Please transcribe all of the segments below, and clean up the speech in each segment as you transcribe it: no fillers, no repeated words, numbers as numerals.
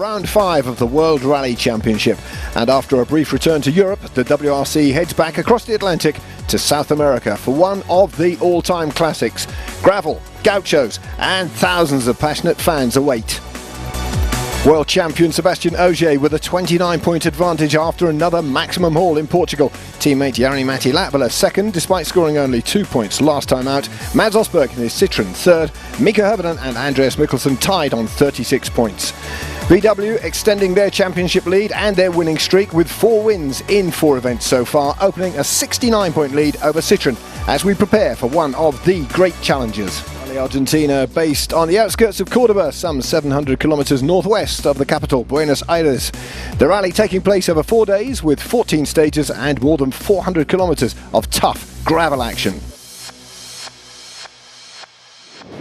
round 5 of the World Rally Championship. And after a brief return to Europe, the WRC heads back across the Atlantic to South America for one of the all-time classics. Gravel, gauchos and thousands of passionate fans await. World champion Sebastian Ogier with a 29-point advantage after another maximum haul in Portugal. Teammate Jari-Matti Latvala second, despite scoring only 2 points last time out. Mads Osberg in his Citroën third. Mika Höveden and Andreas Mikkelsen tied on 36 points. VW extending their championship lead and their winning streak with 4 wins in 4 events so far, opening a 69-point lead over Citroën as we prepare for one of the great challenges. Argentina, based on the outskirts of Cordoba, some 700 kilometers northwest of the capital, Buenos Aires. The rally taking place over 4 days with 14 stages and more than 400 kilometers of tough gravel action.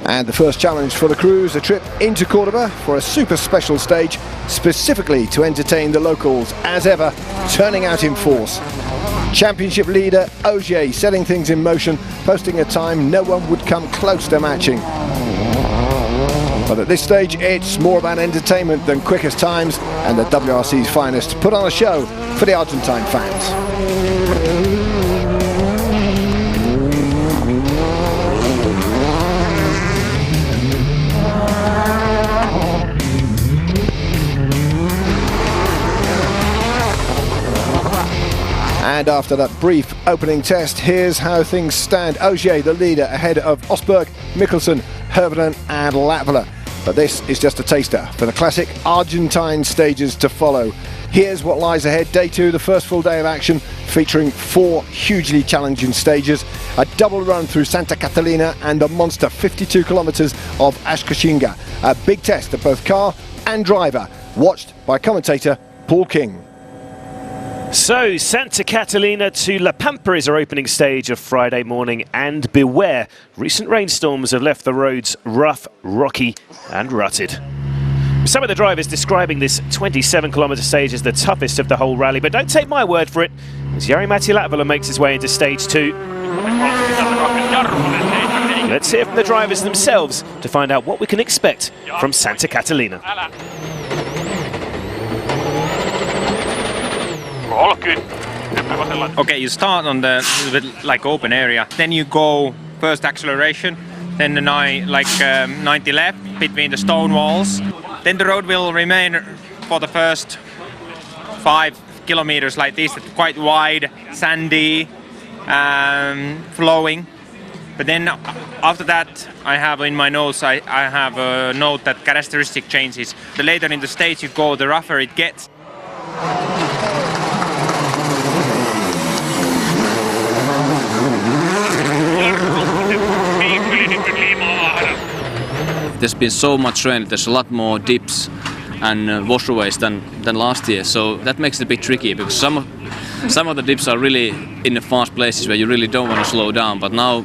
And the first challenge for the crew is a trip into Cordoba for a super special stage, specifically to entertain the locals, as ever, turning out in force. Championship leader Ogier setting things in motion, posting a time no one would come close to matching. But at this stage, it's more about entertainment than quickest times, and the WRC's finest put on a show for the Argentine fans. And after that brief opening test, here's how things stand. Ogier, the leader, ahead of Osberg, Mikkelsen, Höveden and Latvala. But this is just a taster for the classic Argentine stages to follow. Here's what lies ahead. Day 2, the first full day of action, featuring 4 hugely challenging stages. A double run through Santa Catalina and the monster 52 kilometers of Axcochinga. A big test of both car and driver, watched by commentator Paul King. So, Santa Catalina to La Pampa is our opening stage of Friday morning, and beware, recent rainstorms have left the roads rough, rocky and rutted. Some of the drivers describing this 27-kilometre stage as the toughest of the whole rally, but don't take my word for it, as Jari-Matti Latvala makes his way into stage 2. Let's hear from the drivers themselves to find out what we can expect from Santa Catalina. Okay, you start on the like open area, then you go first acceleration, then the 90 left between the stone walls. Then the road will remain for the first 5 kilometers like this, quite wide, sandy, flowing. But then after that, I have in my notes, I have a note that characteristic changes. The later in the stage you go, the rougher it gets. There's been so much rain, there's a lot more dips and washaways than last year, so that makes it a bit tricky because some of the dips are really in the fast places where you really don't want to slow down, but now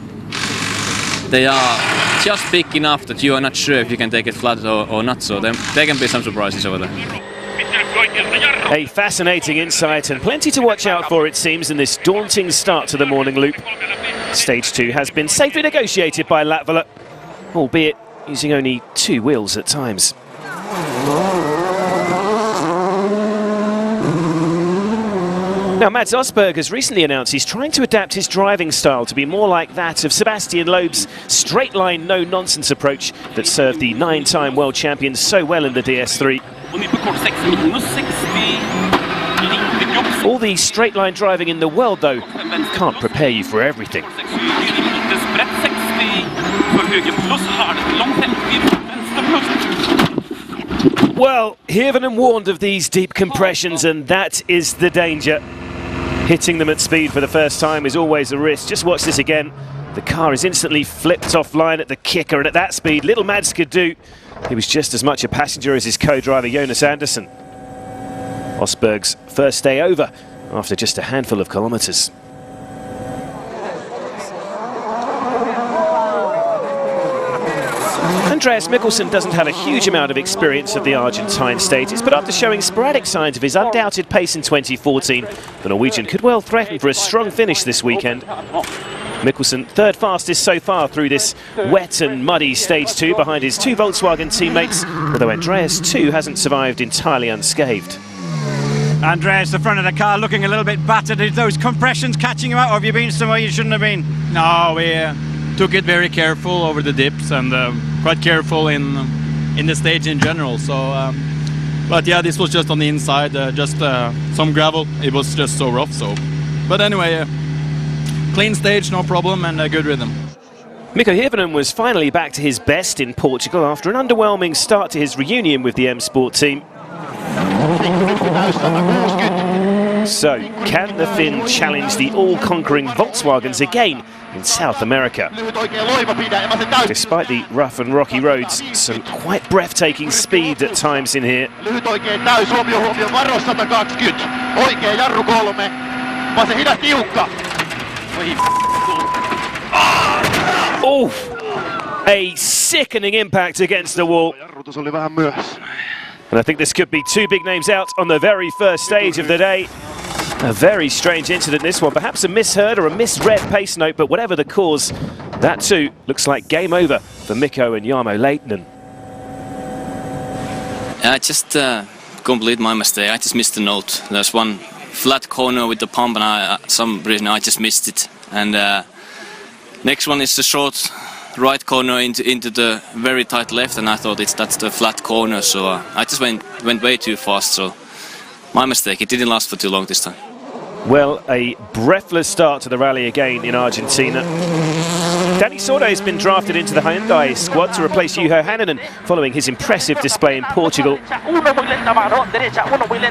they are just big enough that you are not sure if you can take it flat or not, so there can be some surprises over there. A fascinating insight and plenty to watch out for, it seems, in this daunting start to the morning loop. Stage 2 has been safely negotiated by Latvala, albeit using only 2 wheels at times. Now, Mads Osberg has recently announced he's trying to adapt his driving style to be more like that of Sebastian Loeb's straight-line, no-nonsense approach that served the 9-time world champion so well in the DS3. All the straight-line driving in the world, though, can't prepare you for everything. Well, Höveden warned of these deep compressions, and that is the danger. Hitting them at speed for the first time is always a risk. Just watch this again. The car is instantly flipped offline at the kicker, and at that speed, little Mads could do. He was just as much a passenger as his co-driver Jonas Andersson. Osberg's first day over after just a handful of kilometres. Andreas Mikkelsen doesn't have a huge amount of experience of the Argentine stages, but after showing sporadic signs of his undoubted pace in 2014, the Norwegian could well threaten for a strong finish this weekend. Mikkelsen, third fastest so far through this wet and muddy stage 2 behind his 2 Volkswagen teammates, although Andreas too hasn't survived entirely unscathed. Andreas, the front of the car, looking a little bit battered. Is those compressions catching him out, or have you been somewhere you shouldn't have been? No, we took it very careful over the dips and quite careful in the stage in general. So, but yeah, this was just on the inside, just some gravel. It was just so rough. So, but anyway. Clean stage, no problem, and a good rhythm. Mikko Hirvonen was finally back to his best in Portugal after an underwhelming start to his reunion with the M Sport team. So, can the Finn challenge the all-conquering Volkswagens again in South America? Despite the rough and rocky roads, some quite breathtaking speed at times in here. Oh, a sickening impact against the wall. And I think this could be 2 big names out on the very first stage of the day. A very strange incident, this one. Perhaps a misheard or a misread pace note, but whatever the cause, that too looks like game over for Mikko and Jarmo Lehtinen. I just complete my mistake. I just missed the note. There's one flat corner with the pump, and some reason I just missed it. And next one is the short right corner into the very tight left, and I thought that's the flat corner, so I just went way too fast. So my mistake. It didn't last for too long this time. Well, a breathless start to the rally again in Argentina. Dani Sordo has been drafted into the Hyundai squad to replace Juho Hänninen following his impressive display in Portugal.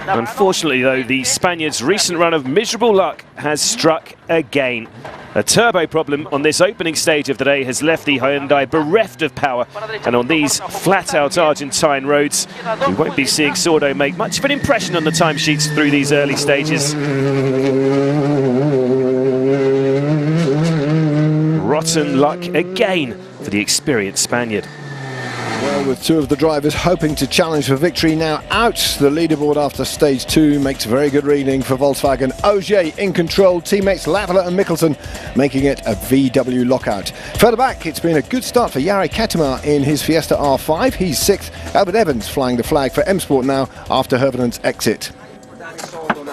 Unfortunately, though, the Spaniard's recent run of miserable luck has struck again. A turbo problem on this opening stage of the day has left the Hyundai bereft of power, and on these flat-out Argentine roads, we won't be seeing Sordo make much of an impression on the timesheets through these early stages. Rotten luck again for the experienced Spaniard. Well, with 2 of the drivers hoping to challenge for victory now out, the leaderboard after stage 2 makes a very good reading for Volkswagen. Ogier in control, teammates Lavela and Mikkelsen making it a VW lockout. Further back, it's been a good start for Jari Kättemar in his Fiesta R5. He's 6th. Albert Evans flying the flag for M Sport now after Hirvonen's exit.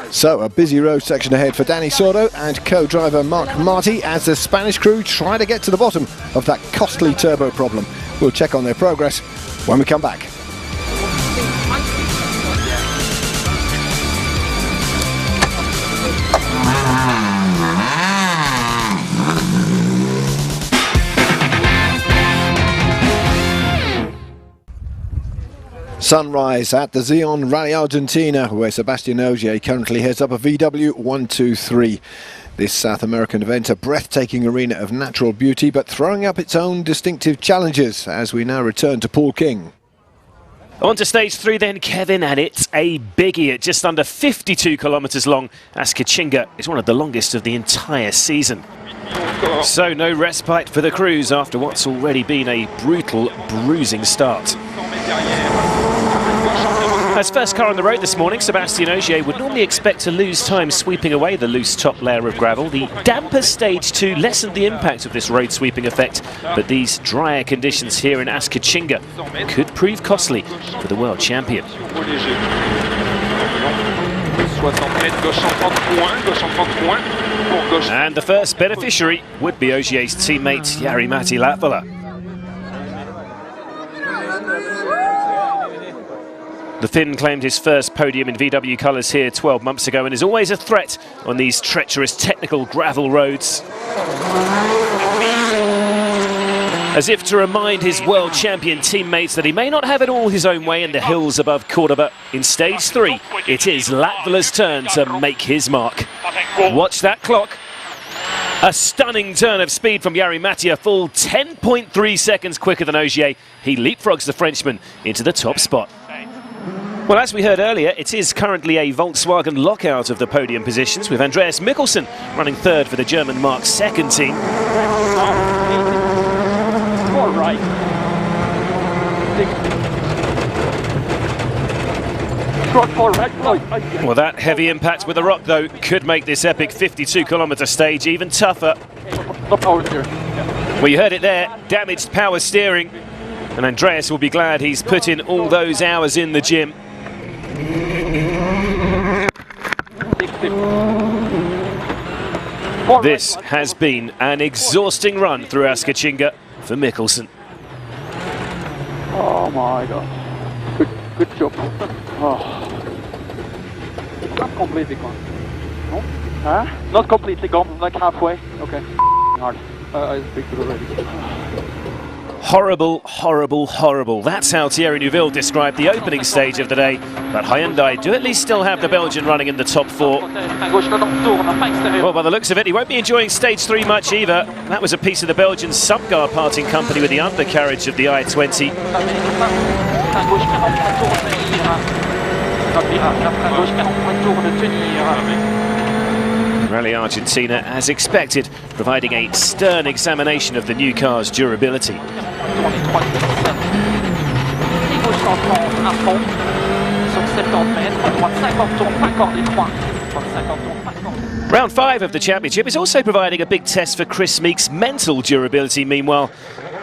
So, a busy road section ahead for Dani Sordo and co-driver Marc Marti as the Spanish crew try to get to the bottom of that costly turbo problem. We'll check on their progress when we come back. Sunrise at the Xi'an Rally Argentina, where Sebastian Ogier currently heads up a VW 123. This South American event, a breathtaking arena of natural beauty, but throwing up its own distinctive challenges as we now return to Paul King. On to stage 3 then, Kevin, and it's a biggie at just under 52 kilometres long, as Kachinga is one of the longest of the entire season. So no respite for the crews after what's already been a brutal, bruising start. As first car on the road this morning, Sebastian Ogier would normally expect to lose time sweeping away the loose top layer of gravel. The damper stage 2 lessened the impact of this road sweeping effect, but these drier conditions here in Kachinga could prove costly for the world champion. And the first beneficiary would be Ogier's teammate Jari-Matti Latvala. The Finn claimed his first podium in VW colours here 12 months ago and is always a threat on these treacherous technical gravel roads. As if to remind his world champion teammates that he may not have it all his own way in the hills above Cordoba. In stage 3, it is Latvala's turn to make his mark. Watch that clock. A stunning turn of speed from Jari-Matti, a full 10.3 seconds quicker than Ogier. He leapfrogs the Frenchman into the top spot. Well, as we heard earlier, it is currently a Volkswagen lockout of the podium positions, with Andreas Mikkelsen running 3rd for the German Mark's 2nd team. All right. Well, that heavy impact with the rock, though, could make this epic 52-kilometre stage even tougher. No power steering. Yeah. Well, you heard it there, damaged power steering. And Andreas will be glad he's put in all those hours in the gym. This has been an exhausting run through Argentina for Mikkelsen. Oh my god. Good job. Oh. Not completely gone. No? Huh? Not completely gone, like halfway. Okay. Hard. I speak to the lady. Horrible, horrible, horrible. That's how Thierry Neuville described the opening stage of the day. But Hyundai do at least still have the Belgian running in the top 4. Well, by the looks of it, he won't be enjoying stage 3 much either. That was a piece of the Belgian Subgar parting company with the undercarriage of the I-20. Rally Argentina, as expected, providing a stern examination of the new car's durability. Round 5 of the championship is also providing a big test for Chris Meek's mental durability. Meanwhile,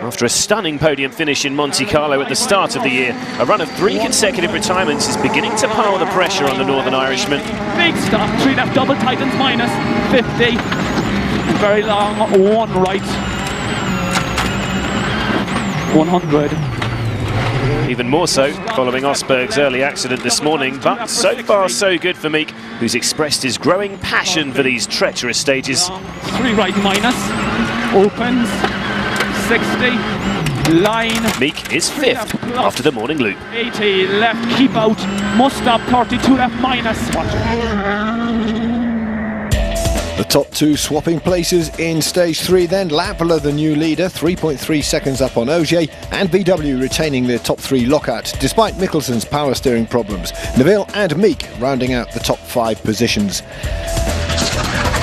after a stunning podium finish in Monte Carlo at the start of the year, a run of 3 consecutive retirements is beginning to pile the pressure on the Northern Irishman. Big stop, 3 left, double tightens minus 50. Very long, 1 right. 100. Even more so following Osberg's early accident this morning, but so far so good for Meek, who's expressed his growing passion for these treacherous stages. 3 right minus, opens, 60, line. Meek is 5th after the morning loop. 80 left, keep out, must stop, 32 left minus. The top 2 swapping places in stage 3 then. Latvala, the new leader, 3.3 seconds up on Ogier, and VW retaining their top 3 lockout despite Mikkelsen's power steering problems. Neuville and Meek rounding out the top 5 positions.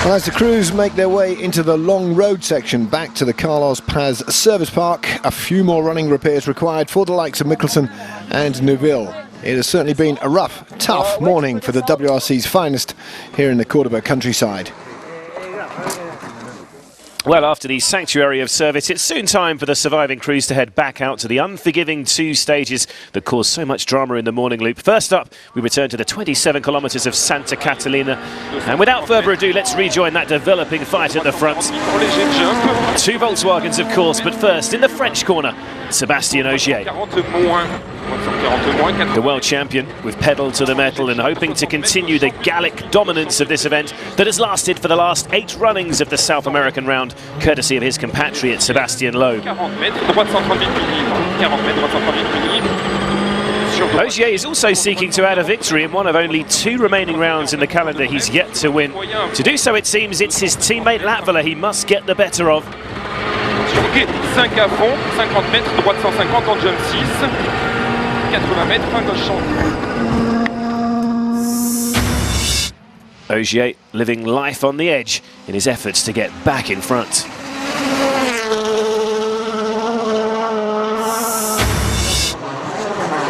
Well, as the crews make their way into the long road section back to the Carlos Paz service park, a few more running repairs required for the likes of Mikkelsen and Neuville. It has certainly been a rough, tough morning for the WRC's finest here in the Cordoba countryside. Well, after the sanctuary of service, it's soon time for the surviving crews to head back out to the unforgiving 2 stages that caused so much drama in the morning loop. First up, we return to the 27 kilometres of Santa Catalina. And without further ado, let's rejoin that developing fight at the front. 2 Volkswagens, of course, but first, in the French corner, Sébastien Ogier. The world champion with pedal to the metal and hoping to continue the Gallic dominance of this event that has lasted for the last 8 runnings of the South American round, courtesy of his compatriot Sébastien Loeb. Ogier is also seeking to add a victory in one of only 2 remaining rounds in the calendar he's yet to win. To do so, it seems it's his teammate Latvala he must get the better of. 5 à fond, 50 mètres, droite 150 en jump 6, 80 mètres, fin gauche 100. Ogier living life on the edge in his efforts to get back in front.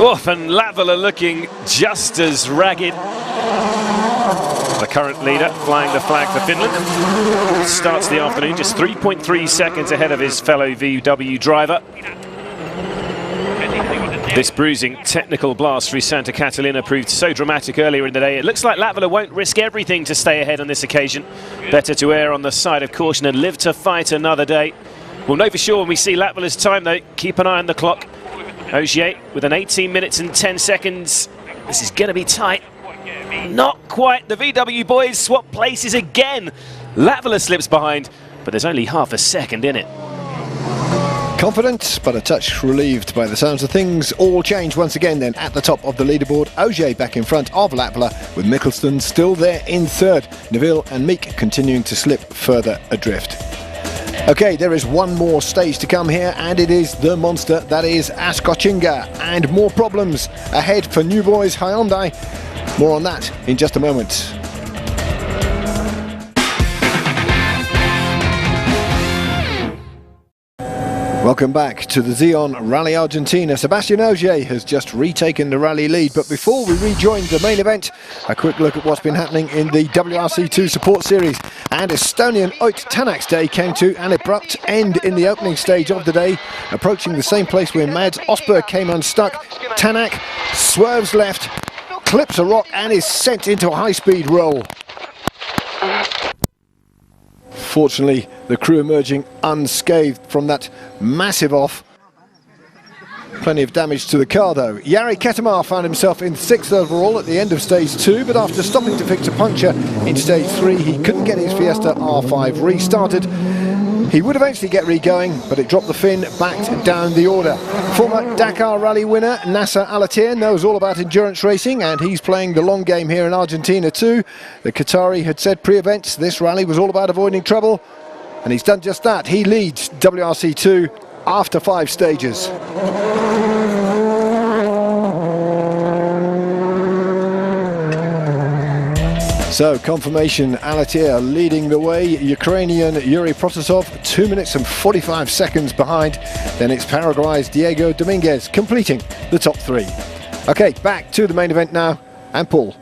Oof, and Latvala looking just as ragged. The current leader flying the flag for Finland. Starts the afternoon just 3.3 seconds ahead of his fellow VW driver. This bruising technical blast through Santa Catalina proved so dramatic earlier in the day. It looks like Latvala won't risk everything to stay ahead on this occasion. Better to err on the side of caution and live to fight another day. We'll know for sure when we see Latvala's time though. Keep an eye on the clock. Ogier with an 18 minutes and 10 seconds. This is going to be tight. Not quite. The VW boys swap places again. Latvala slips behind, but there's only half a second in it. Confident, but a touch relieved by the sounds of things. All change once again then at the top of the leaderboard. Ogier back in front of Latvala, with Mikkelsen still there in 3rd. Neuville and Meek continuing to slip further adrift. Okay, there is one more stage to come here, and it is the monster that is Argentina, and more problems ahead for New Boys Hyundai. More on that in just a moment. Welcome back to the Xeon Rally Argentina. Sébastien Ogier has just retaken the rally lead, but before we rejoin the main event, a quick look at what's been happening in the WRC2 Support Series. And Estonian Ott Tänak's day came to an abrupt end in the opening stage of the day, approaching the same place where Mads Osberg came unstuck. Tänak swerves left, clips a rock and is sent into a high-speed roll. Fortunately, the crew emerging unscathed from that massive off. Plenty of damage to the car though. Jari Ketemar found himself in 6th overall at the end of stage 2, but after stopping to fix a puncture in stage 3, he couldn't get his Fiesta R5 restarted. He would eventually get re-going, but it dropped the fin back down the order. Former Dakar Rally winner Nasser Al-Attiyah knows all about endurance racing, and he's playing the long game here in Argentina too. The Qatari had said pre-events this rally was all about avoiding trouble, and he's done just that. He leads WRC2 after 5 stages. So, confirmation, Al-Attiyah leading the way, Ukrainian Yuri Protasov 2 minutes and 45 seconds behind. Then it's Paraguay's Diego Dominguez completing the top 3. Okay, back to the main event now, and Paul.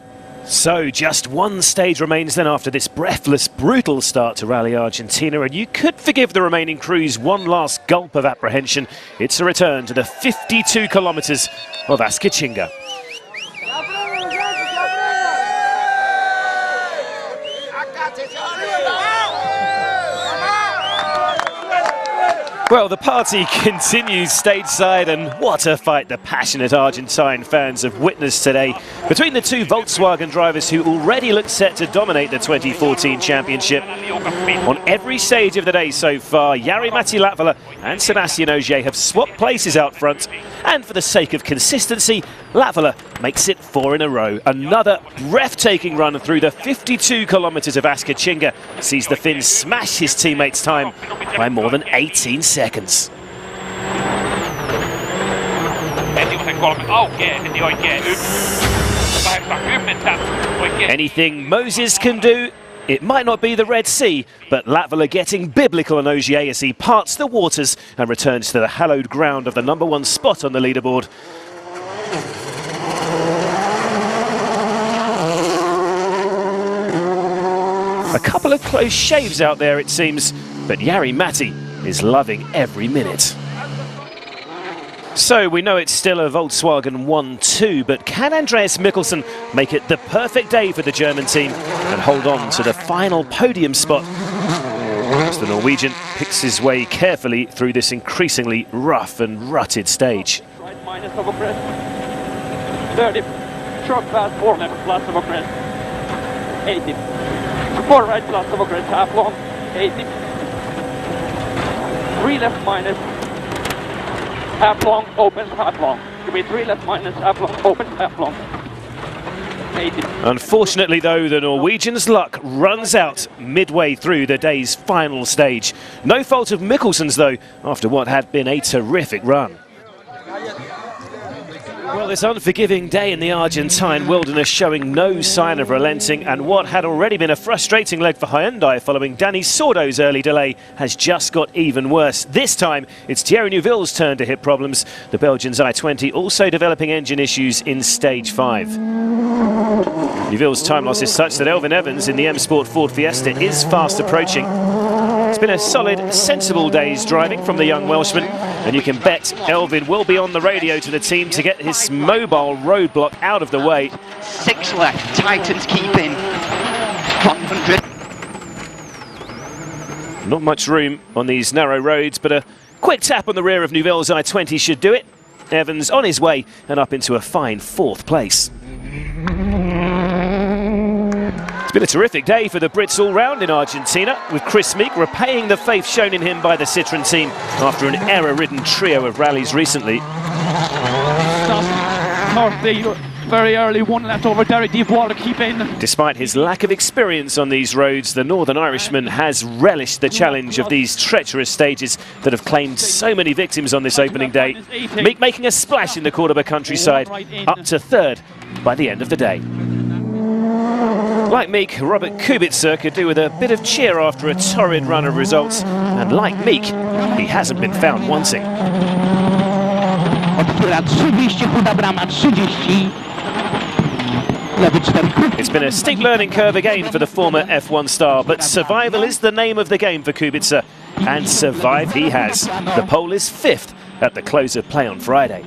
So just one stage remains then after this breathless, brutal start to Rally Argentina, and you could forgive the remaining crews one last gulp of apprehension. It's a return to the 52 kilometres of Askichinga. Well, the party continues stateside, and what a fight the passionate Argentine fans have witnessed today between the two Volkswagen drivers who already look set to dominate the 2014 championship. On every stage of the day so far, Jari-Matti Latvala and Sebastian Ogier have swapped places out front, and for the sake of consistency, Latvala makes it 4 in a row. Another breathtaking run through the 52 kilometres of Askichinga sees the Finn smash his teammates' time by more than 18 seconds. Anything Moses can do, it might not be the Red Sea, but Latvala getting biblical on Ogier as he parts the waters and returns to the hallowed ground of the #1 spot on the leaderboard. A couple of close shaves out there, it seems, but Jari-Matti is loving every minute. So we know it's still a Volkswagen 1-2, but can Andreas Mikkelsen make it the perfect day for the German team and hold on to the final podium spot as the Norwegian picks his way carefully through this increasingly rough and rutted stage? Right minus of a crest. 30. Short fast 4 left plus of a crest. 80. 4 right plus of a crest, half long. 80. 3 left minus. Half long, open, half long. Could be 3 left minus, half long, open, half long. 80. Unfortunately though, the Norwegians' luck runs out midway through the day's final stage. No fault of Mikkelsen's though, after what had been a terrific run. Well, this unforgiving day in the Argentine wilderness showing no sign of relenting, and what had already been a frustrating leg for Hyundai following Danny Sordo's early delay has just got even worse. This time, it's Thierry Neuville's turn to hit problems. The Belgian's i20 also developing engine issues in stage 5. Neuville's time loss is such that Elfyn Evans in the M Sport Ford Fiesta is fast approaching. It's been a solid, sensible day's driving from the young Welshman, and you can bet Elfyn will be on the radio to the team to get his mobile roadblock out of the way. 6 left, Titans keeping 100. Not much room on these narrow roads, but a quick tap on the rear of Neuville's i20 should do it. Evans on his way and up into a fine 4th place. It's been a terrific day for the Brits all round in Argentina, with Chris Meek repaying the faith shown in him by the Citroën team after an error-ridden trio of rallies recently. Very early, 1 left over Derek Deepwater, keep in. Despite his lack of experience on these roads, the Northern Irishman has relished the challenge of these treacherous stages that have claimed so many victims on this opening day. Meek making a splash in the Cordoba countryside, up to 3rd by the end of the day. Like Meek, Robert Kubica could do with a bit of cheer after a torrid run of results, and like Meek, he hasn't been found wanting. It's been a steep learning curve again for the former F1 star, but survival is the name of the game for Kubica, and survive he has. The pole is 5th at the close of play on Friday.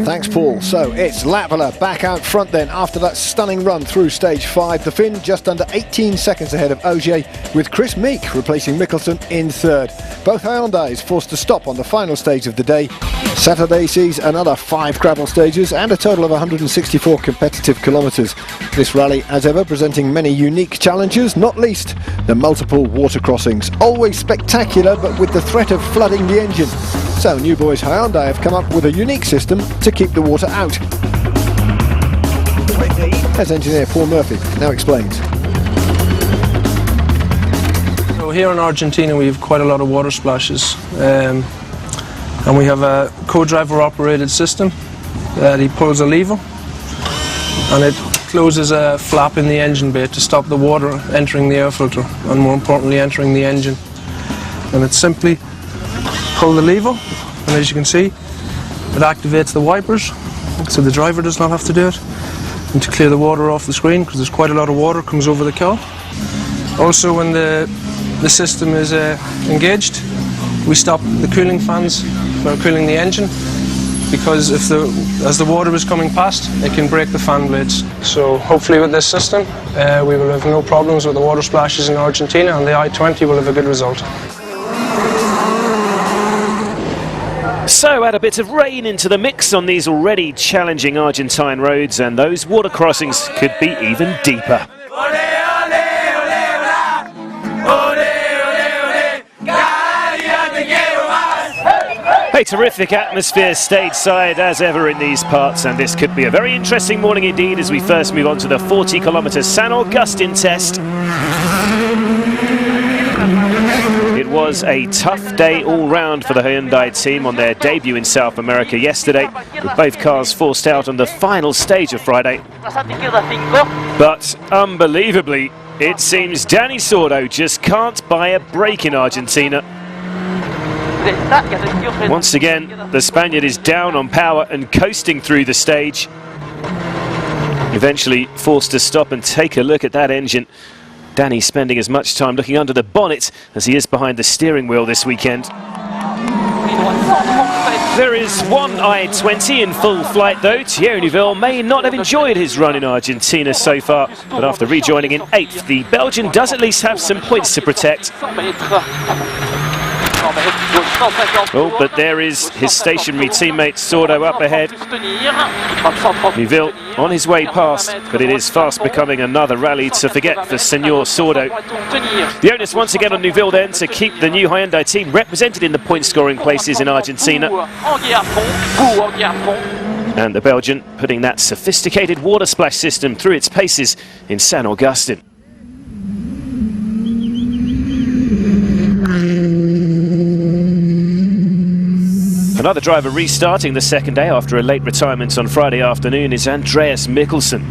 Thanks, Paul. So it's Latvala back out front then after that stunning run through stage 5. The Finn just under 18 seconds ahead of Ogier, with Chris Meek replacing Mikkelsen in 3rd. Both Hyundais forced to stop on the final stage of the day. Saturday sees another 5 gravel stages and a total of 164 competitive kilometres. This rally, as ever, presenting many unique challenges, not least the multiple water crossings. Always spectacular, but with the threat of flooding the engine. So New Boys Hyundai have come up with a unique system to keep the water out. As engineer Paul Murphy now explains. So here in Argentina we have quite a lot of water splashes, and we have a co-driver operated system that he pulls a lever and it closes a flap in the engine bay to stop the water entering the air filter and, more importantly, entering the engine. And it's simply pull the lever, and as you can see, it activates the wipers so the driver does not have to do it, and to clear the water off the screen, because there's quite a lot of water comes over the car. Also, when the system is engaged, we stop the cooling fans from cooling the engine, because as the water is coming past, it can break the fan blades. So hopefully with this system we will have no problems with the water splashes in Argentina, and the I-20 will have a good result. So add a bit of rain into the mix on these already challenging Argentine roads, and those water crossings could be even deeper. A terrific atmosphere stateside as ever in these parts, and this could be a very interesting morning indeed as we first move on to the 40-kilometre San Agustin test. It was a tough day all round for the Hyundai team on their debut in South America yesterday, with both cars forced out on the final stage of Friday. But unbelievably, it seems Dani Sordo just can't buy a break in Argentina. Once again, the Spaniard is down on power and coasting through the stage. Eventually forced to stop and take a look at that engine. Danny spending as much time looking under the bonnet as he is behind the steering wheel this weekend. There is one I-20 in full flight though. Thierry Neuville may not have enjoyed his run in Argentina so far, but after rejoining in 8th, the Belgian does at least have some points to protect. Oh, but there is his stationary teammate Sordo up ahead. Neuville on his way past, but it is fast becoming another rally to forget for Senor Sordo. The onus once again on Neuville then to keep the new Hyundai team represented in the point scoring places in Argentina. And the Belgian putting that sophisticated water splash system through its paces in San Agustin. Another driver restarting the second day after a late retirement on Friday afternoon is Andreas Mikkelsen.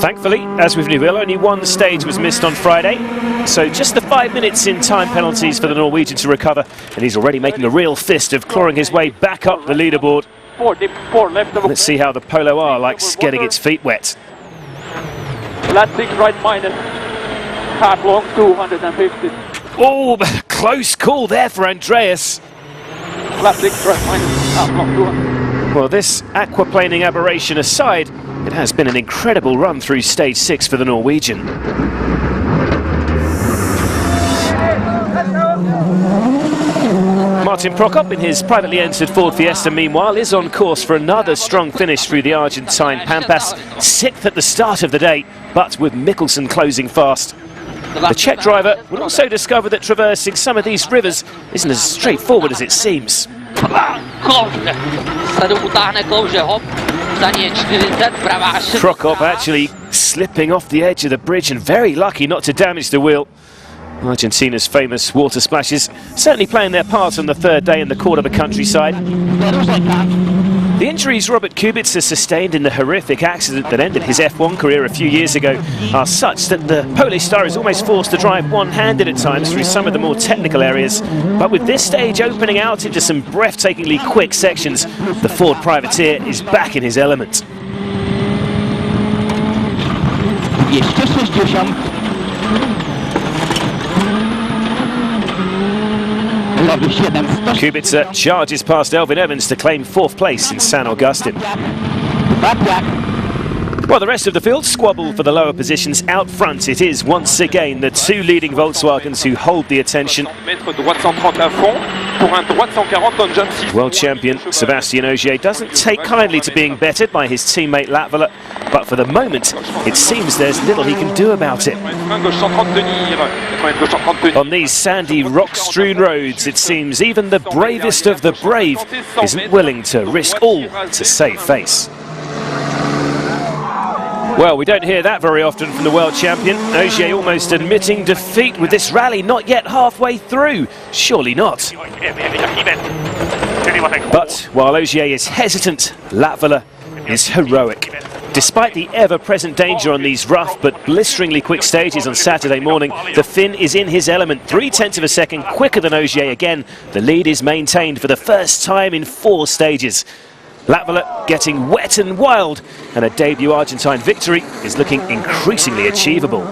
Thankfully, as with Neuville, only one stage was missed on Friday, so just the 5 minutes in time penalties for the Norwegian to recover, and he's already making a real fist of clawing his way back up the leaderboard. Let's see how the Polo R likes getting its feet wet. Last 6 right minus, half long 250. Oh, close call there for Andreas. Well, this aquaplaning aberration aside, it has been an incredible run through stage 6 for the Norwegian. Martin Prokop in his privately entered Ford Fiesta meanwhile is on course for another strong finish through the Argentine Pampas, 6th at the start of the day, but with Mikkelsen closing fast. The Czech driver would also discover that traversing some of these rivers isn't as straightforward as it seems. Prokop actually slipping off the edge of the bridge and very lucky not to damage the wheel. Argentina's famous water splashes certainly playing their part on the third day in the Cordoba countryside. The injuries Robert Kubica sustained in the horrific accident that ended his F1 career a few years ago are such that the Polish star is almost forced to drive one-handed at times through some of the more technical areas. But with this stage opening out into some breathtakingly quick sections, the Ford privateer is back in his element. Kubica charges past Elfyn Evans to claim 4th place in San Agustin. While the rest of the field squabble for the lower positions out front, it is once again the two leading Volkswagens who hold the attention. World champion Sébastien Ogier doesn't take kindly to being bettered by his teammate Latvala, but for the moment it seems there's little he can do about it. On these sandy, rock-strewn roads, it seems even the bravest of the brave isn't willing to risk all to save face. Well, we don't hear that very often from the world champion. Ogier almost admitting defeat with this rally not yet halfway through. Surely not. But while Ogier is hesitant, Latvala is heroic. Despite the ever-present danger on these rough but blisteringly quick stages on Saturday morning, the Finn is in his element, 0.3 of a second quicker than Ogier again. The lead is maintained for the first time in 4 stages. Latvala getting wet and wild, and a debut Argentine victory is looking increasingly achievable.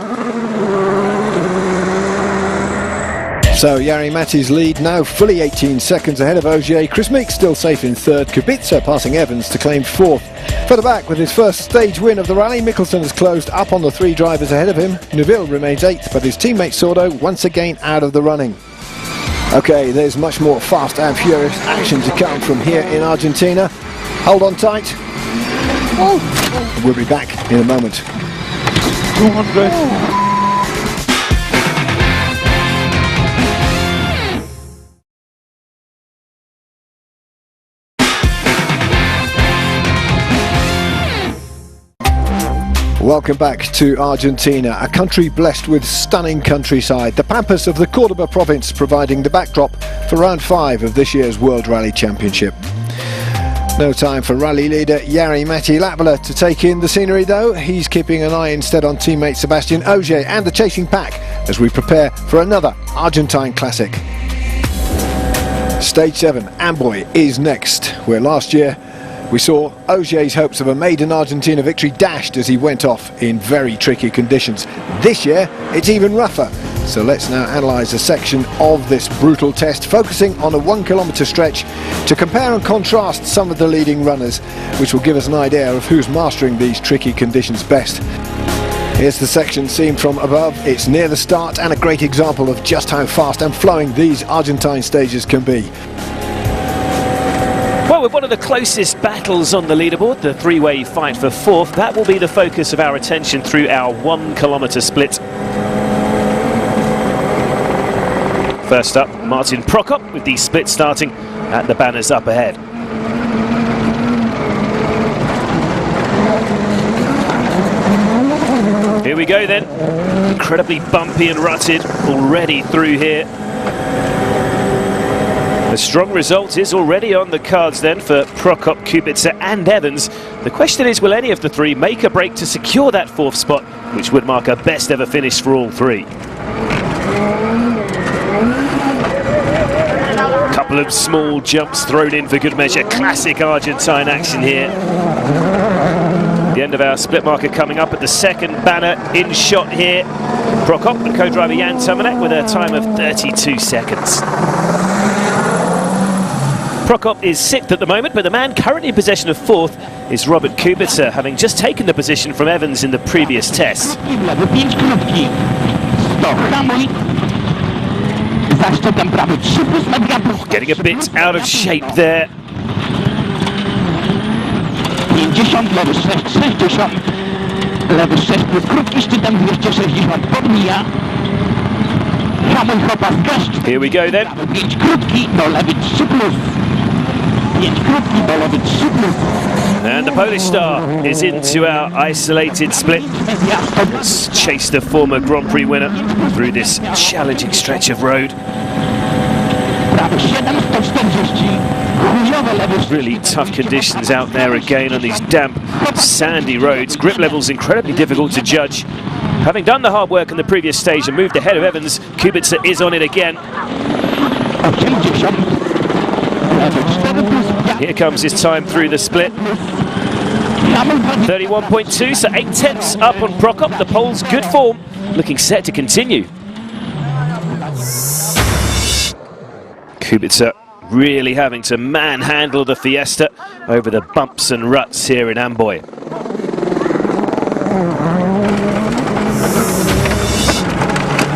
So Jari-Matti's lead now fully 18 seconds ahead of Ogier. Chris Meek still safe in 3rd. Kubica passing Evans to claim 4th. Further back with his first stage win of the rally, Mickelson has closed up on the 3 drivers ahead of him. Neuville remains 8th, but his teammate Sordo once again out of the running. Okay, there's much more fast and furious action to come from here in Argentina. Hold on tight. We'll be back in a moment. 200. Welcome back to Argentina, a country blessed with stunning countryside. The pampas of the Cordoba province providing the backdrop for round 5 of this year's World Rally Championship. No time for rally leader Jari-Matti Latvala to take in the scenery though. He's keeping an eye instead on teammate Sébastien Ogier and the chasing pack as we prepare for another Argentine classic. Stage 7, Amboy, is next, where last year we saw Ogier's hopes of a maiden Argentina victory dashed as he went off in very tricky conditions. This year it's even rougher. So let's now analyse a section of this brutal test, focusing on a 1 kilometre stretch to compare and contrast some of the leading runners, which will give us an idea of who's mastering these tricky conditions best. Here's the section seen from above. It's near the start and a great example of just how fast and flowing these Argentine stages can be. Well, with one of the closest battles on the leaderboard, the 3-way fight for 4th, that will be the focus of our attention through our 1 kilometre split. First up, Martin Prokop with the split starting at the banners up ahead. Here we go then, incredibly bumpy and rutted already through here. A strong result is already on the cards then for Prokop, Kubica and Evans. The question is, will any of the 3 make a break to secure that 4th spot, which would mark a best ever finish for all 3. Couple of small jumps thrown in for good measure. Classic Argentine action here. The end of our split marker coming up at the 2nd banner in shot here. Prokop and co-driver Jan Tomanek with a time of 32 seconds. Prokop is 6th at the moment, but the man currently in possession of 4th is Robert Kubica, having just taken the position from Evans in the previous test. Getting a bit out of shape there. Here we go then. And the Polish star is into our isolated split. Let's chase the former Grand Prix winner through this challenging stretch of road. Really tough conditions out there again on these damp, sandy roads. Grip levels incredibly difficult to judge. Having done the hard work in the previous stage and moved ahead of Evans, Kubica is on it again. Here comes his time through the split. 31.2, so 8/10 up on Prokop. The pole's good form, looking set to continue. Kubica really having to manhandle the Fiesta over the bumps and ruts here in Amboy.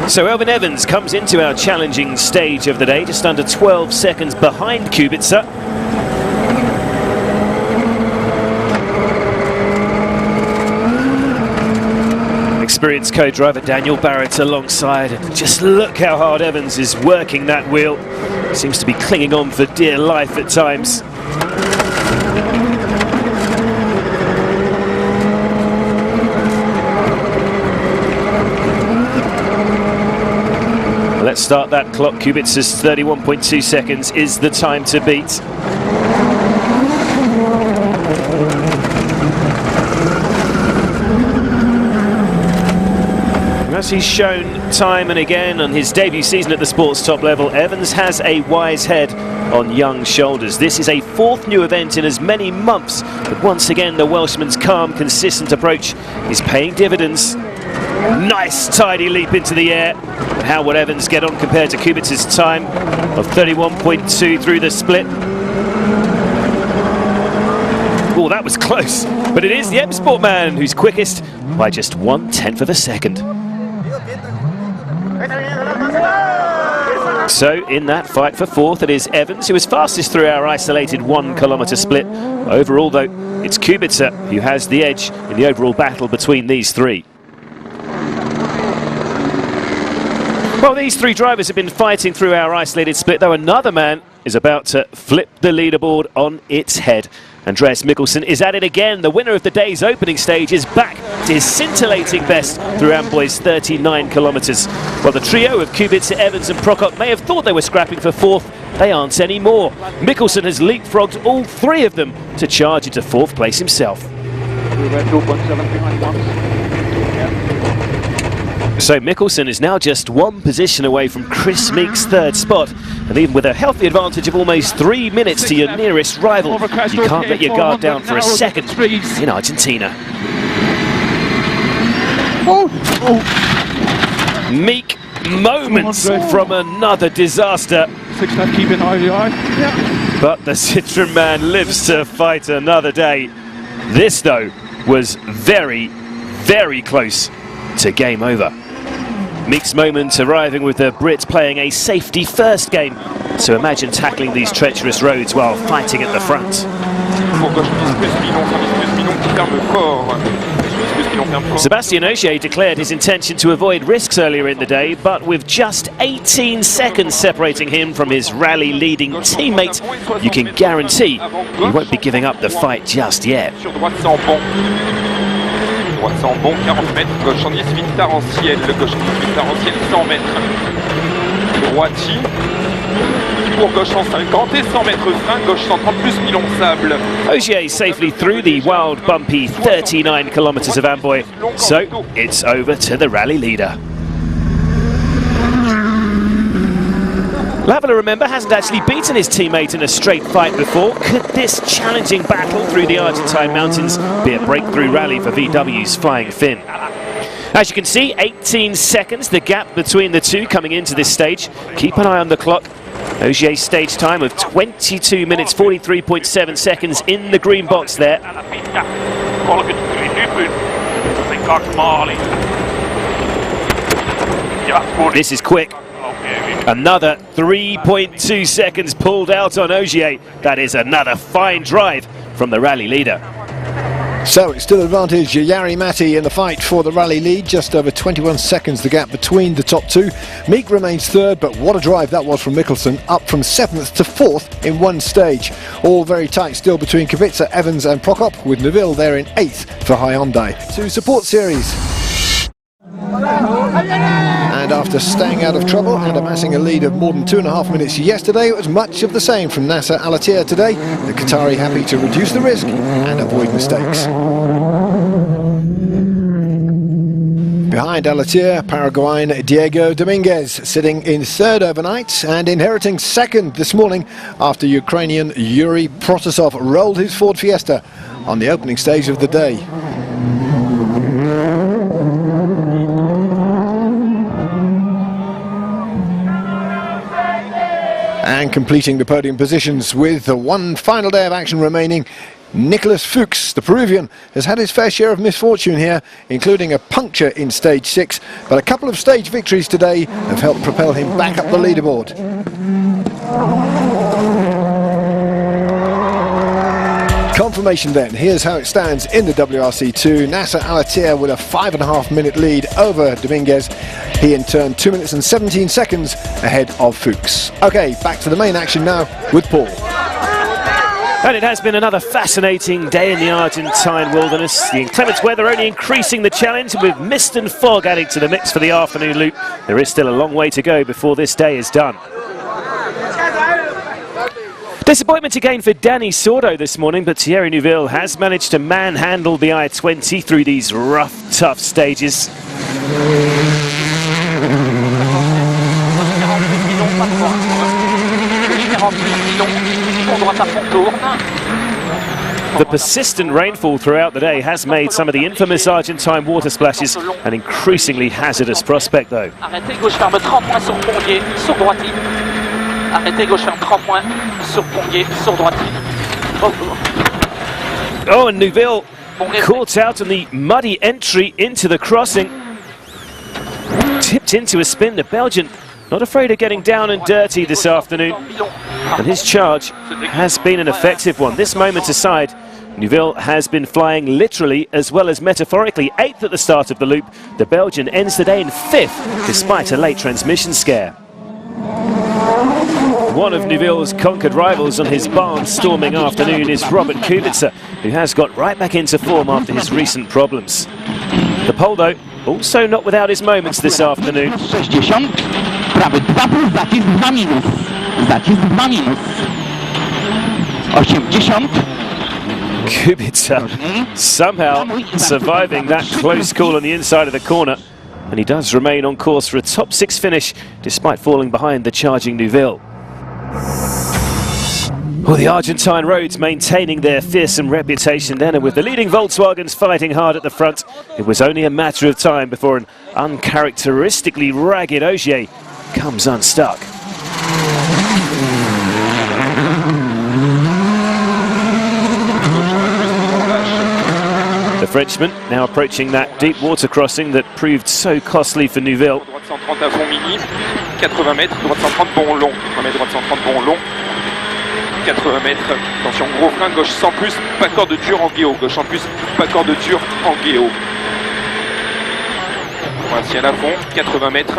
So Elfyn Evans comes into our challenging stage of the day, just under 12 seconds behind Kubica. Experienced co-driver Daniel Barrett alongside, and just look how hard Evans is working that wheel. Seems to be clinging on for dear life at times. Let's start that clock. Kubica's 31.2 seconds is the time to beat. As he's shown time and again on his debut season at the sport's top level, Evans has a wise head on young shoulders. This is a fourth new event in as many months, but once again the Welshman's calm, consistent approach is paying dividends. Nice tidy leap into the air. How would Evans get on compared to Kubica's time of 31.2 through the split? Oh, that was close, but it is the M Sport man who's quickest by just 1/10 of a second. So in that fight for fourth, it is Evans who is fastest through our isolated 1 kilometre split. Overall though, it's Kubica who has the edge in the overall battle between these three. Well, these three drivers have been fighting through our isolated split, though another man is about to flip the leaderboard on its head. Andreas Mikkelsen is at it again. The winner of the day's opening stage is back to his scintillating best through Amboy's 39 kilometres. While the trio of Kubica, Evans and Prokop may have thought they were scrapping for fourth, they aren't anymore. Mikkelsen has leapfrogged all three of them to charge into fourth place himself. We were 2.7 behind once. So Mikkelsen is now just one position away from Chris Meek's third spot, and even with a healthy advantage of almost 3 minutes to your nearest rival, you can't let your guard down for a second in Argentina. Meek moments from another disaster. 6.5 keep in IVI. But the Citroen man lives to fight another day. This though was very, very close to game over. Meek's moment arriving with the Brits playing a safety first game. So imagine tackling these treacherous roads while fighting at the front. Sébastien Ogier declared his intention to avoid risks earlier in the day, but with just 18 seconds separating him from his rally leading teammate, you can guarantee he won't be giving up the fight just yet. Droite sans bon, 40 mètres, gauche en 10, vite Tarentiel, le gauche 18 Tarentiel, 100 mètres. Droiti, pour gauche en 50 et 100 mètres frein, gauche 130 plus Milon Sable. Ogier safely through the wild, bumpy 39 kilometres of Amboy, so it's over to the rally leader. Lavela, remember, hasn't actually beaten his teammate in a straight fight before. Could this challenging battle through the Argentine mountains be a breakthrough rally for VW's Flying Finn? As you can see, 18 seconds, the gap between the two coming into this stage. Keep an eye on the clock. Ogier's stage time of 22 minutes 43.7 seconds in the green box there. This is quick. Another 3.2 seconds pulled out on Ogier. That is another fine drive from the rally leader. So it's still advantage Jari Matti in the fight for the rally lead. Just over 21 seconds the gap between the top two. Meek remains third, but what a drive that was from Mikkelsen, up from 7th to 4th in one stage. All very tight still between Kubica, Evans and Prokop, with Neville there in 8th for Hyundai. To support series. And after staying out of trouble and amassing a lead of more than 2.5 minutes yesterday, it was much of the same from Nasser Al-Attiyah today. The Qatari happy to reduce the risk and avoid mistakes. Behind Al-Attiyah, Paraguayan Diego Dominguez sitting in third overnight and inheriting second this morning after Ukrainian Yuri Protasov rolled his Ford Fiesta on the opening stage of the day. And completing the podium positions with one final day of action remaining, Nicolas Fuchs, the Peruvian, has had his fair share of misfortune here, including a puncture in stage 6, but a couple of stage victories today have helped propel him back up the leaderboard. Confirmation then, here's how it stands in the WRC2. Nasser Al-Attiyah with a 5.5 minute lead over Dominguez. He in turn 2 minutes and 17 seconds ahead of Fuchs. Okay, back to the main action now with Paul. And it has been another fascinating day in the Argentine wilderness. The inclement weather only increasing the challenge, with mist and fog adding to the mix for the afternoon loop. There is still a long way to go before this day is done. Disappointment again for Danny Sordo this morning, but Thierry Neuville has managed to manhandle the I-20 through these rough, tough stages. The persistent rainfall throughout the day has made some of the infamous Argentine water splashes an increasingly hazardous prospect, though. Oh, and Neuville caught out on the muddy entry into the crossing. Tipped into a spin, the Belgian not afraid of getting down and dirty this afternoon. And his charge has been an effective one. This moment aside, Neuville has been flying literally as well as metaphorically. 8th at the start of the loop. The Belgian ends the day in 5th despite a late transmission scare. One of Neuville's conquered rivals on his barnstorming afternoon is Robert Kubica, who has got right back into form after his recent problems. The pole, though, also not without his moments this afternoon. Kubica somehow surviving that close call on the inside of the corner, and he does remain on course for a top 6 finish despite falling behind the charging Neuville. Well, the Argentine roads maintaining their fearsome reputation then, and with the leading Volkswagens fighting hard at the front, it was only a matter of time before an uncharacteristically ragged Ogier comes unstuck. The Frenchman now approaching that deep water crossing that proved so costly for Neuville. 80 mètres, droite 130 bon long. 1 mètre, droite 130 bon long. 80 mètres, attention, gros frein, gauche sans plus, pas corde dure en guéo. Gauche en plus, pas corde dure en guéo. Voici à la fond, 80 mètres.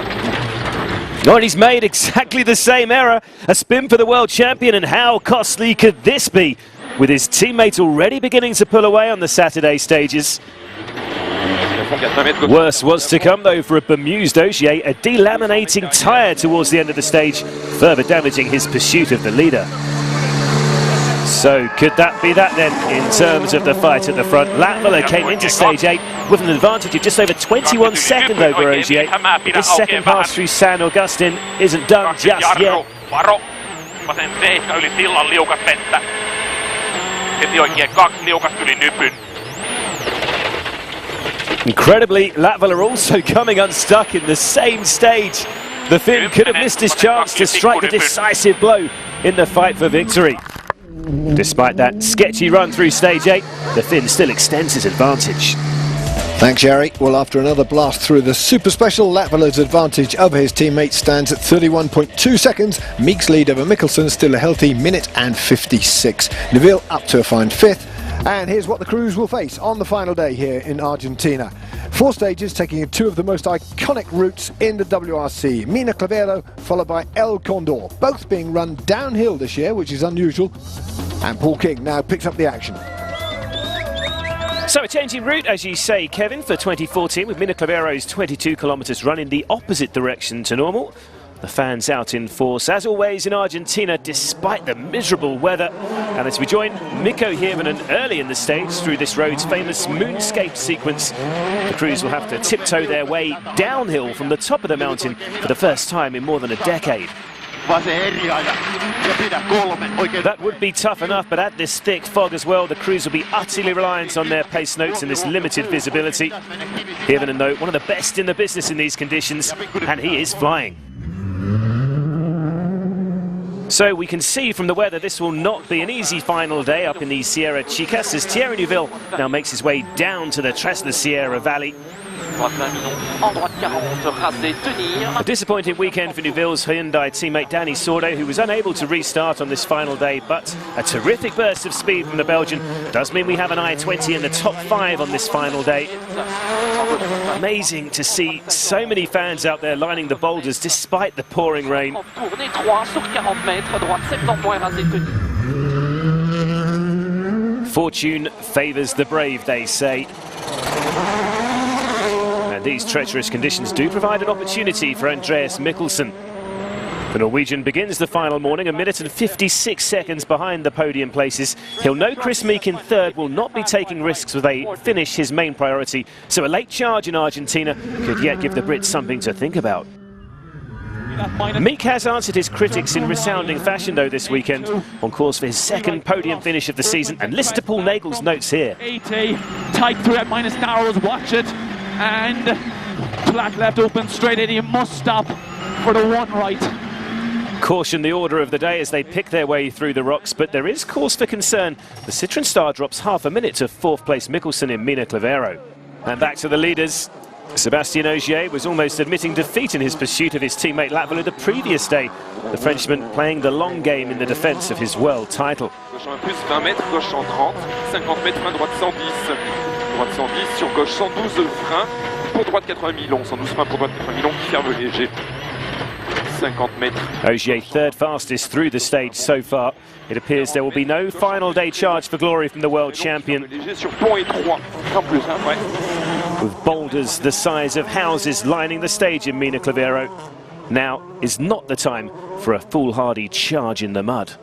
Oh, and he's made exactly the same error. A spin for the world champion, and how costly could this be? With his teammate already beginning to pull away on the Saturday stages. Worse was to come, though, for a bemused Ogier, a delaminating tyre towards the end of the stage, further damaging his pursuit of the leader. So could that be that then, in terms of the fight at the front? Latvala came into stage 8 with an advantage of just over 21 seconds over Ogier. This second pass through San Agustin isn't done just yet. Incredibly, Latvala also coming unstuck in the same stage. The Finn could have missed his chance to strike a decisive blow in the fight for victory. Despite that sketchy run through stage 8, the Finn still extends his advantage. Thanks, Jerry. Well, after another blast through the super special, Latvala's advantage over his teammate stands at 31.2 seconds. Meek's lead over Mikkelsen still a healthy minute and 56. Neuville up to a fine 5th. And here's what the crews will face on the final day here in Argentina. 4 stages taking 2 of the most iconic routes in the WRC. Mina Clavero followed by El Condor, both being run downhill this year, which is unusual. And Paul King now picks up the action. So a change in route, as you say, Kevin, for 2014, with Mina Clavero's 22 kilometres run in the opposite direction to normal. The fans out in force, as always, in Argentina, despite the miserable weather. And as we join Mikko Hirvonen early in the stage through this road's famous moonscape sequence, the crews will have to tiptoe their way downhill from the top of the mountain for the first time in more than a decade. That would be tough enough, but at this thick fog as well, the crews will be utterly reliant on their pace notes and this limited visibility. Hirvonen, though, one of the best in the business in these conditions, and he is flying. So we can see from the weather this will not be an easy final day up in the Sierra Chicas as Thierry Neuville now makes his way down to the Tres de Sierra Valley. A disappointing weekend for Neuville's Hyundai teammate Danny Sordo, who was unable to restart on this final day, but a terrific burst of speed from the Belgian does mean we have an I-20 in the top 5 on this final day. Amazing to see so many fans out there lining the boulders despite the pouring rain. Fortune favours the brave, they say. And these treacherous conditions do provide an opportunity for Andreas Mikkelsen. The Norwegian begins the final morning 1 minute and 56 seconds behind the podium places. He'll know Chris Meek in third will not be taking risks with a finish his main priority, so a late charge in Argentina could yet give the Brits something to think about. Meek has answered his critics in resounding fashion though this weekend, on course for his second podium finish of the season, and listen to Paul Nagel's notes here. 80, tight throughout minus narrows, watch it, and flat left open straight in, you must stop for the one right. Caution the order of the day as they pick their way through the rocks, but there is cause for concern. The Citroën Star drops half a minute to 4th place Mikkelsen in Mina Clavero. And back to the leaders. Sébastien Ogier was almost admitting defeat in his pursuit of his teammate Latvala the previous day. The Frenchman playing the long game in the defence of his world title. Gauche 1 plus 20 mètres, gauche 130, 50 mètres, frein droite 110. Droite 110, sur gauche 112, frein, pour droite 80 milons, 112 frein pour droite 80 milons, qui ferme léger. 50 mètres. Ogier third fastest through the stage so far. It appears there will be no final day charge for glory from the world champion. With boulders the size of houses lining the stage in Mina Clavero, now is not the time for a foolhardy charge in the mud.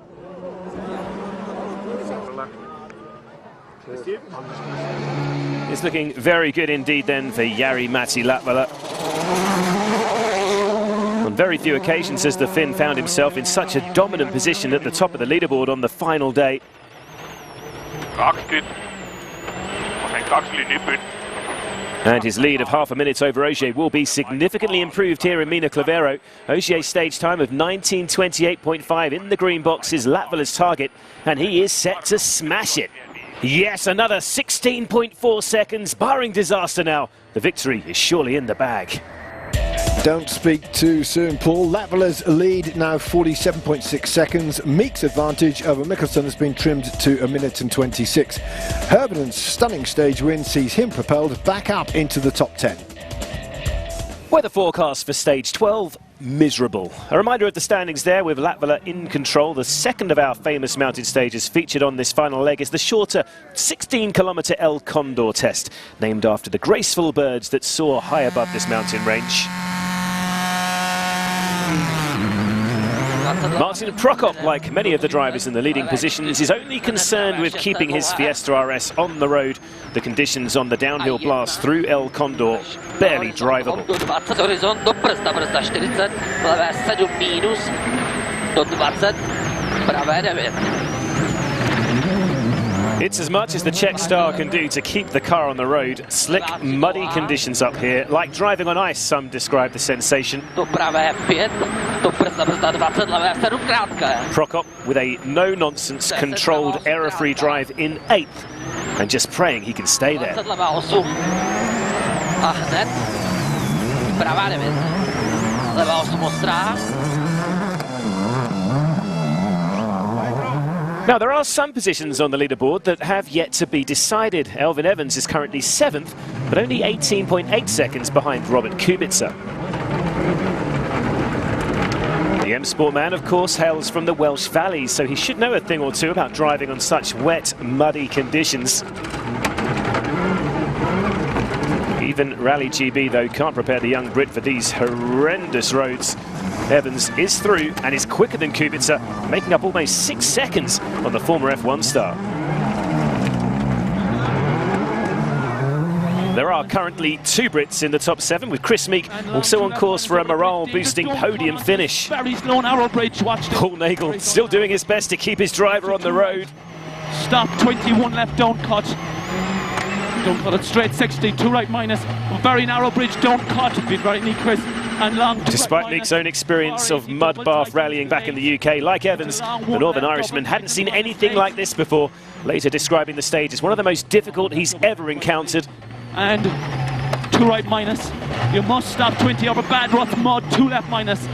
It's looking very good indeed then for Jari-Matti Latvala. On very few occasions has the Finn found himself in such a dominant position at the top of the leaderboard on the final day. And his lead of half a minute over Ogier will be significantly improved here in Mina Clavero. Ogier's stage time of 19:28.5 in the green box is Latvala's target, and he is set to smash it. Yes, another 16.4 seconds, barring disaster now. The victory is surely in the bag. Don't speak too soon, Paul. Latvala's lead now 47.6 seconds. Meek's advantage over Mikkelsen has been trimmed to 1 minute and 26. Hirvonen's stunning stage win sees him propelled back up into the top 10. Weather forecast for stage 12, miserable. A reminder of the standings there with Latvala in control. The second of our famous mountain stages featured on this final leg is the shorter 16-kilometre El Condor test, named after the graceful birds that soar high above this mountain range. Martin Prokop, like many of the drivers in the leading positions, is only concerned with keeping his Fiesta RS on the road. The conditions on the downhill blast through El Condor barely drivable. It's as much as the Czech star can do to keep the car on the road. Slick, muddy conditions up here, like driving on ice, some describe the sensation. Prokop with a no-nonsense, controlled, error-free drive in 8th, and just praying he can stay there. Now, there are some positions on the leaderboard that have yet to be decided. Elfyn Evans is currently 7th, but only 18.8 seconds behind Robert Kubica. The M-Sport man, of course, hails from the Welsh Valleys, so he should know a thing or two about driving on such wet, muddy conditions. Even Rally GB, though, can't prepare the young Brit for these horrendous roads. Evans is through and is quicker than Kubica, making up almost 6 seconds on the former F1 star. There are currently 2 Brits in the top 7, with Chris Meek also on course for a morale-boosting podium finish. Very slow narrow bridge, watch this. Paul Nagel still doing his best to keep his driver on the road. Stop, 21 left, don't cut. Don't cut it straight, 60, 2 right minus. Very narrow bridge, don't cut. Be very neat, Chris. And long. Despite Meek's own experience of mud bath rallying back in the UK, like Evans, the Northern Irishman hadn't seen anything like this before, later describing the stage as one of the most difficult he's ever encountered. And 2 right minus. You must stop, 20 over bad ruts, mud, 2 left minus.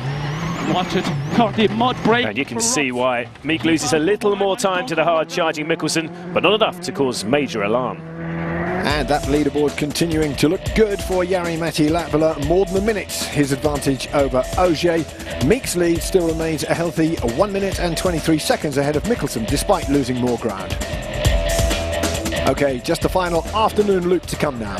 Watch it, 30 mud break. And you can see why Meek loses a little more time to the hard-charging Mikkelsen, but not enough to cause major alarm. And that leaderboard continuing to look good for Jari-Matti Latvala, more than a minute his advantage over Ogier. Meek's lead still remains a healthy 1 minute and 23 seconds ahead of Mikkelsen, despite losing more ground. Okay, just the final afternoon loop to come now.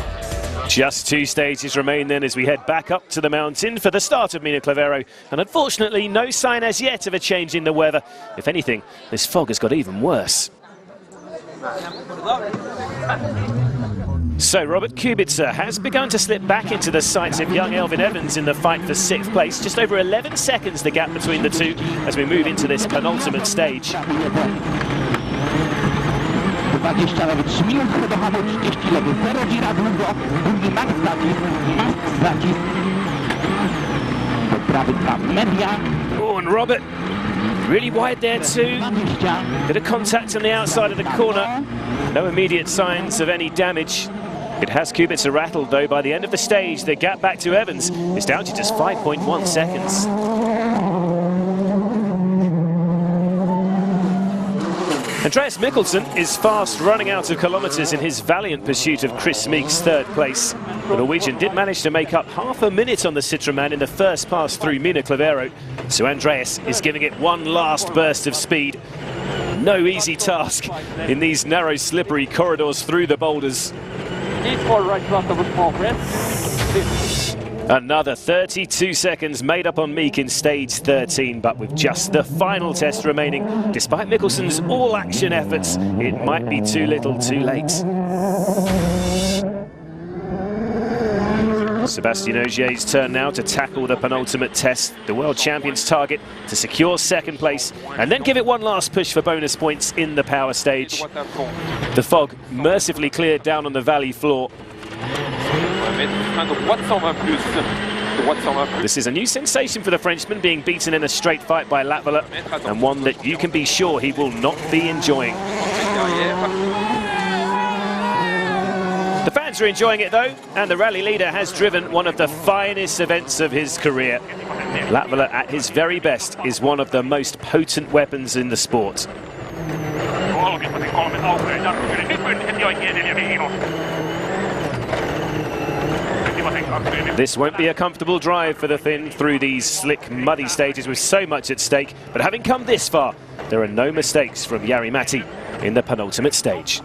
Just 2 stages remain then as we head back up to the mountain for the start of Mina Clavero, and unfortunately no sign as yet of a change in the weather. If anything, this fog has got even worse. So Robert Kubica has begun to slip back into the sights of young Elfyn Evans in the fight for 6th place. Just over 11 seconds the gap between the two as we move into this penultimate stage. 29 minut do hamu 30 lewy, 0 gira długo, drugi Max Zacisk. Do prawy 2 media. Oh, and Robert really wide there too. Bit of contact on the outside of the corner. No immediate signs of any damage. It has Kubica rattled though. By the end of the stage, the gap back to Evans is down to just 5.1 seconds. Andreas Mikkelsen is fast, running out of kilometres in his valiant pursuit of Chris Meek's 3rd place. The Norwegian did manage to make up half a minute on the Citroën in the first pass through Mina Clavero, so Andreas is giving it one last burst of speed. No easy task in these narrow, slippery corridors through the boulders. Another 32 seconds made up on Meek in stage 13, but with just the final test remaining, despite Mikkelsen's all-action efforts, it might be too little too late. Sébastien Ogier's turn now to tackle the penultimate test, the world champion's target to secure 2nd place and then give it one last push for bonus points in the power stage. The fog mercifully cleared down on the valley floor. This is a new sensation for the Frenchman, being beaten in a straight fight by Latvala, and one that you can be sure he will not be enjoying. The fans are enjoying it though, and the rally leader has driven one of the finest events of his career. Latvala at his very best is one of the most potent weapons in the sport. This won't be a comfortable drive for the Finn through these slick, muddy stages with so much at stake, but having come this far, there are no mistakes from Jari-Matti in the penultimate stage.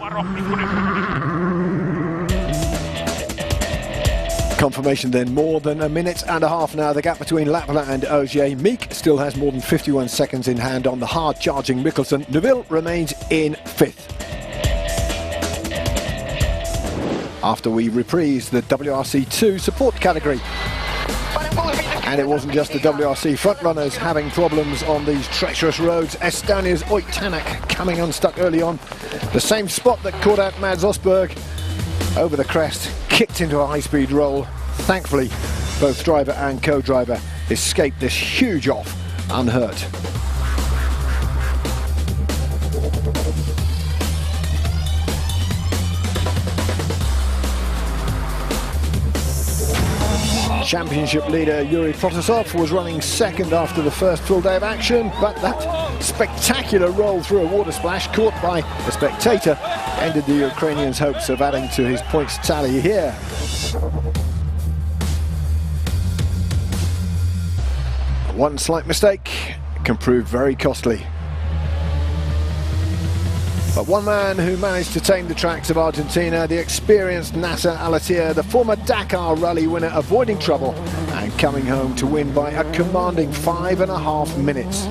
Confirmation then, more than a minute and a half now, the gap between Latvala and Ogier. Meek still has more than 51 seconds in hand on the hard-charging Mikkelsen. Neuville remains in 5th. After we reprise the WRC2 support category. And it wasn't just the WRC frontrunners having problems on these treacherous roads. Estonia's Ott Tänak coming unstuck early on. The same spot that caught out Mads Osberg. Over the crest, kicked into a high-speed roll. Thankfully, both driver and co-driver escaped this huge off unhurt. Championship leader Yuri Protasov was running 2nd after the first full day of action, but that spectacular roll through a water splash caught by a spectator ended the Ukrainian's hopes of adding to his points tally here. One slight mistake can prove very costly. But one man who managed to tame the tracks of Argentina, the experienced Nasser Al-Attiyah, the former Dakar rally winner, avoiding trouble and coming home to win by a commanding 5.5 minutes.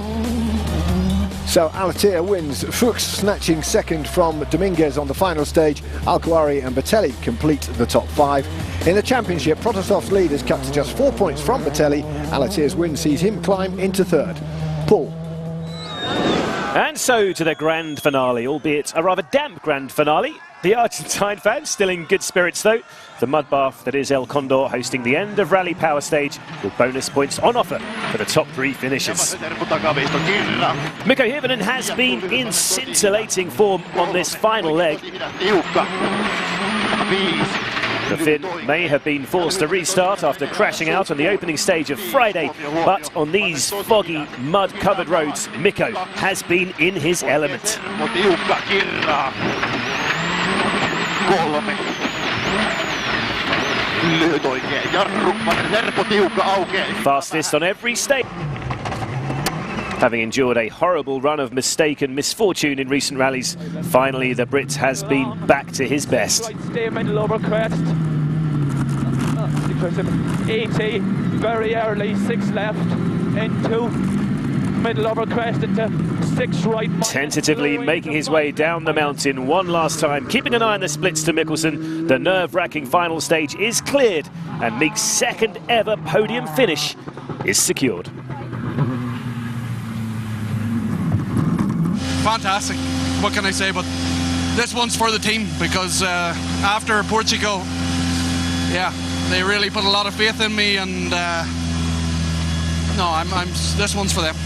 So Al-Attiyah wins, Fuchs snatching second from Dominguez on the final stage. Al-Khoury and Botelli complete the top 5. In the championship, Protostov's lead is cut to just 4 points from Botelli. Al-Attiyah's win sees him climb into third. Paul. And so to the grand finale, albeit a rather damp grand finale. The Argentine fans still in good spirits though. The mud bath that is El Condor hosting the end of Rally Power Stage with bonus points on offer for the top 3 finishers. Mikko Hirvonen has been in scintillating form on this final leg. The Finn may have been forced to restart after crashing out on the opening stage of Friday, but on these foggy, mud-covered roads, Mikko has been in his element. Fastest on every stage. Having endured a horrible run of mistake and misfortune in recent rallies, finally the Brit has been back to his best. Right, stay middle over crest. 80, very early, 6 left, into middle over crest into 6 right. Tentatively making his way down the mountain one last time, keeping an eye on the splits to Mikkelsen. The nerve-wracking final stage is cleared and Meek's second ever podium finish is secured. Fantastic, what can I say, but this one's for the team because after Portugal, yeah, they really put a lot of faith in me, and no, this one's for them.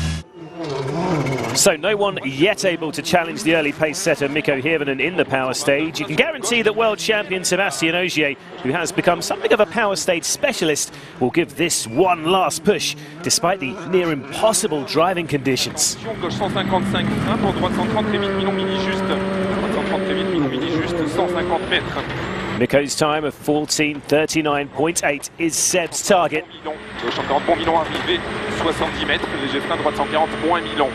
So no one yet able to challenge the early pace setter Mikko Hirvonen in the power stage. You can guarantee that world champion Sébastien Ogier, who has become something of a power stage specialist, will give this one last push despite the near impossible driving conditions. Gauche 155 frein pour droite 130 très vite Milon mini juste. Droite 130 très vite Milon mini juste 150 mètres. Mikko's time of 14:39.8 is Seb's target. Gauche 140 bon Milon arrivé 70 mètres léger frein droite 140 moins Milon.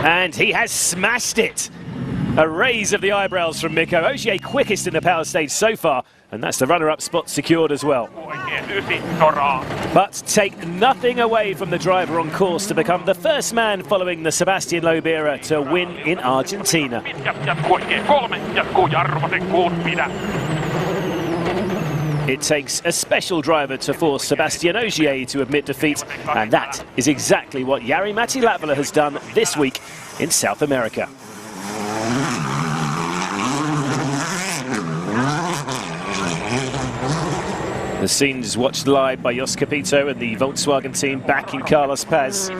And he has smashed it. A raise of the eyebrows from Mikko. Ogier quickest in the power stage so far, and that's the runner-up spot secured as well. But take nothing away from the driver on course to become the first man following the Sebastian Loeb era to win in Argentina. It takes a special driver to force Sébastien Ogier to admit defeat, and that is exactly what Jari-Matti Latvala has done this week in South America. The scenes watched live by Jos Capito and the Volkswagen team back in Carlos Paz.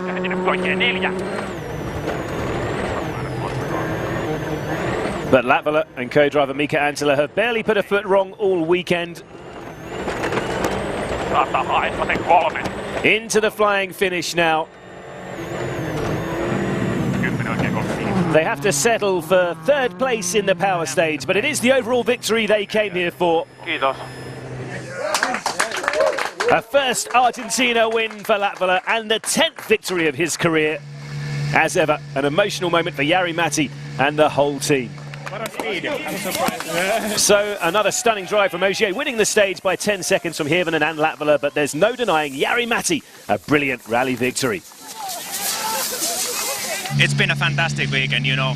But Latvala and co-driver Mika Antila have barely put a foot wrong all weekend. Into the flying finish now. They have to settle for third place in the power stage, but it is the overall victory they came here for. A first Argentina win for Latvala and the 10th victory of his career. As ever, an emotional moment for Jari-Matti and the whole team. So another stunning drive from Ogier, winning the stage by 10 seconds from Hirvonen and Latvala, but there's no denying Jari-Matti a brilliant rally victory. It's been a fantastic weekend, you know.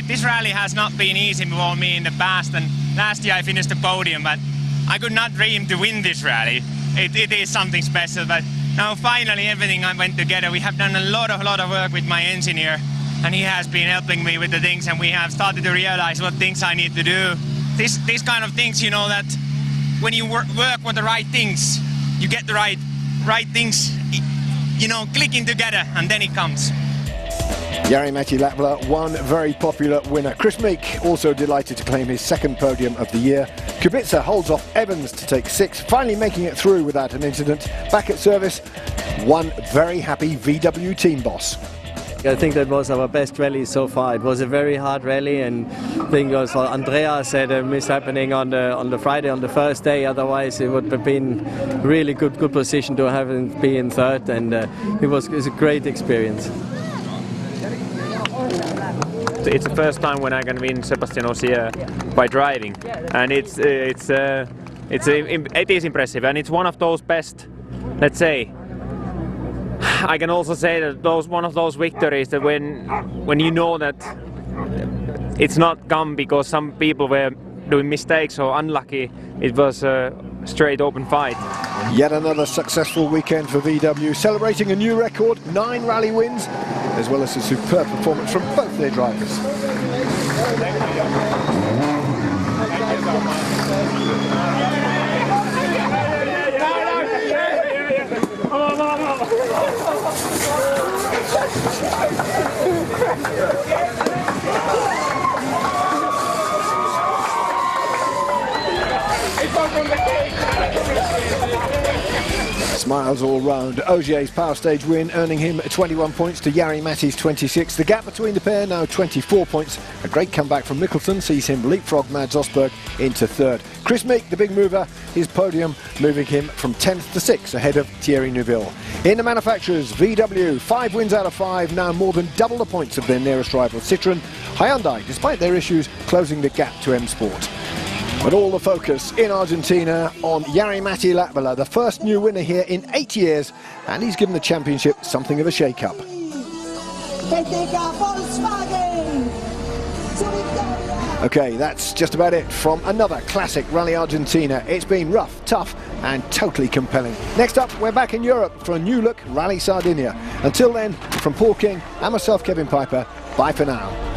This rally has not been easy for me in the past, and last year I finished the podium, but I could not dream to win this rally. It is something special, but now finally everything went together. We have done a lot of work with my engineer, and he has been helping me with the things, and we have started to realize what things I need to do. These kind of things, you know, that when you work with the right things, you get the right things, you know, clicking together, and then it comes. Jari-Matti Latvala, one very popular winner. Chris Meek also delighted to claim his second podium of the year. Kubica holds off Evans to take 6, finally making it through without an incident. Back at service, one very happy VW team boss. I think that was our best rally so far. It was a very hard rally, and I think also Andreas had a mishappening on the Friday, on the first day. Otherwise, it would have been really good position to have him be in third, and it was a great experience. it's the first time when I can win Sebastian Ogier by driving, and it is impressive, and it's one of those best. Let's say, I can also say that one of those victories that when you know that it's not come because some people were doing mistakes or unlucky, it was a straight open fight. Yet another successful weekend for VW, celebrating a new record, 9 rally wins, as well as a superb performance from both their drivers. Smiles all round. Ogier's power stage win earning him 21 points to Jari Mäti's 26. The gap between the pair now 24 points. A great comeback from Mikkelsen sees him leapfrog Mads Osberg into third. Chris Meek, the big mover, his podium moving him from 10th to 6th ahead of Thierry Neuville. In the manufacturers, VW, 5 wins out of 5, now more than double the points of their nearest rival Citroën. Hyundai, despite their issues, closing the gap to M Sport. But all the focus in Argentina on Jari Mäti Latvala, the first new winner here in 8 years, and he's given the championship something of a shake-up. Okay, that's just about it from another classic Rally Argentina. It's been rough, tough, and totally compelling. Next up, we're back in Europe for a new look Rally Sardinia. Until then, from Paul King and myself, Kevin Piper, bye for now.